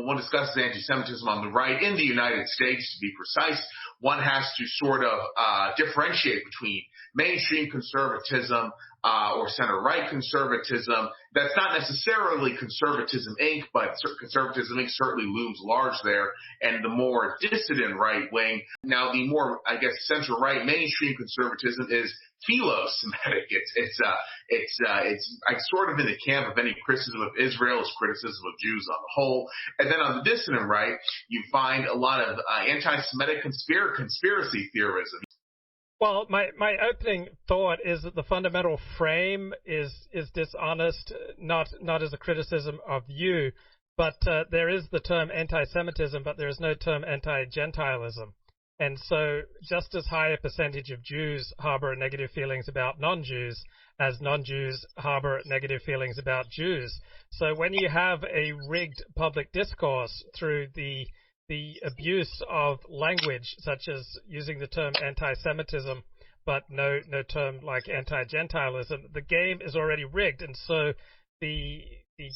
one discusses anti-Semitism on the right in the United States, to be precise, one has to sort of differentiate between mainstream conservatism or center-right conservatism. That's not necessarily Conservatism Inc., but Conservatism Inc. certainly looms large there, and the more dissident right wing. Now, the more, I guess, center-right mainstream conservatism is philo-Semitic. It's sort of in the camp of any criticism of Israel is criticism of Jews on the whole. And then on the dissident right, you find a lot of anti-Semitic conspiracy theorism. Well, my opening thought is that the fundamental frame is dishonest, not as a criticism of you, but there is the term anti-Semitism, but there is no term anti-Gentilism. And so just as high a percentage of Jews harbor negative feelings about non-Jews as non-Jews harbor negative feelings about Jews. So when you have a rigged public discourse through the abuse of language, such as using the term anti-Semitism, but no term like anti-Gentilism, the game is already rigged. And so the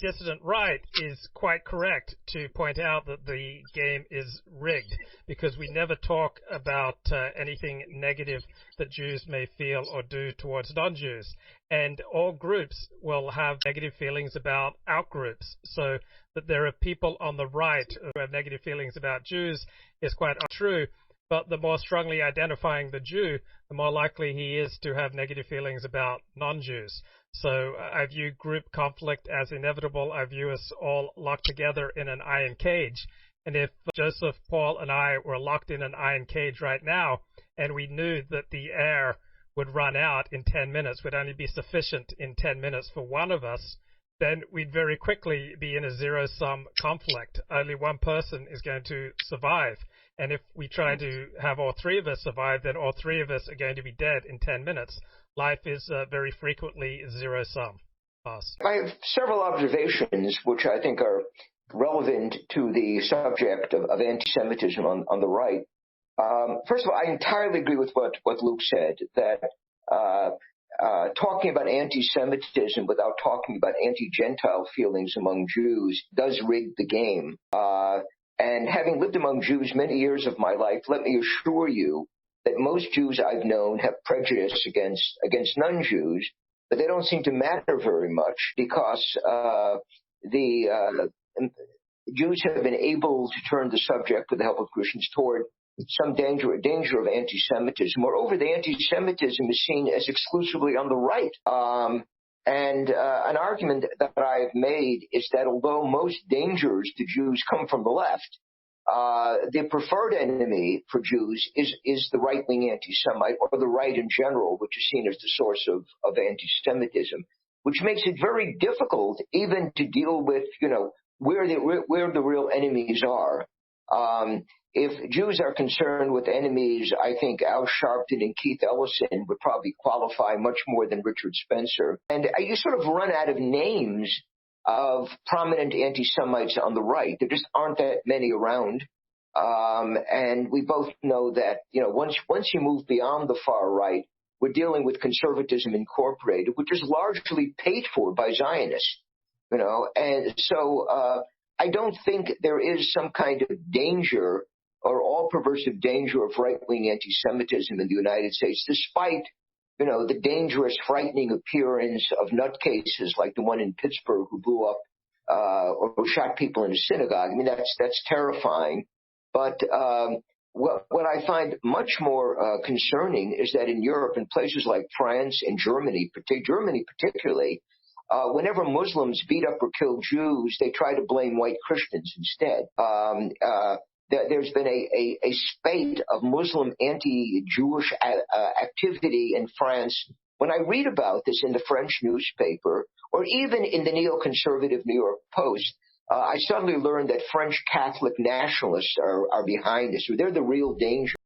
dissident right is quite correct to point out that the game is rigged, because we never talk about anything negative that Jews may feel or do towards non-Jews. And all groups will have negative feelings about outgroups. So that there are people on the right who have negative feelings about Jews is quite untrue. But the more strongly identifying the Jew, the more likely he is to have negative feelings about non-Jews. So I view group conflict as inevitable. I view us all locked together in an iron cage. And if Joseph, Paul, and I were locked in an iron cage right now, and we knew that the air would run out in 10 minutes, would only be sufficient in 10 minutes for one of us, then we'd very quickly be in a zero-sum conflict. Only one person is going to survive. And if we try to have all three of us survive, then all three of us are going to be dead in 10 minutes. Life is very frequently zero-sum. Pass. I have several observations which I think are relevant to the subject of anti-Semitism on the right. First of all, I entirely agree with what Luke said, that talking about anti-Semitism without talking about anti-Gentile feelings among Jews does rig the game. And having lived among Jews many years of my life, let me assure you that most Jews I've known have prejudice against non-Jews, but they don't seem to matter very much because the Jews have been able to turn the subject, with the help of Christians, toward some danger of anti-Semitism. Moreover, the anti-Semitism is seen as exclusively on the right. And an argument that I've made is that although most dangers to Jews come from the left, the preferred enemy for Jews is the right-wing anti-Semite, or the right in general, which is seen as the source of anti-Semitism, which makes it very difficult even to deal with, where the real enemies are. If Jews are concerned with enemies, I think Al Sharpton and Keith Ellison would probably qualify much more than Richard Spencer. And you sort of run out of names of prominent anti-Semites on the right. There just aren't that many around. And we both know that, once you move beyond the far right, we're dealing with Conservatism Incorporated, which is largely paid for by Zionists, And so I don't think there is some kind of danger or all-pervasive danger of right-wing anti-Semitism in the United States, despite, the dangerous, frightening appearance of nutcases like the one in Pittsburgh who blew up or who shot people in a synagogue. I mean, that's terrifying. But what I find much more concerning is that in Europe, in places like France and Germany particularly, whenever Muslims beat up or kill Jews, they try to blame white Christians instead. There's been a spate of Muslim anti-Jewish activity in France. When I read about this in the French newspaper, or even in the neoconservative New York Post, I suddenly learned that French Catholic nationalists are behind this. They're the real danger.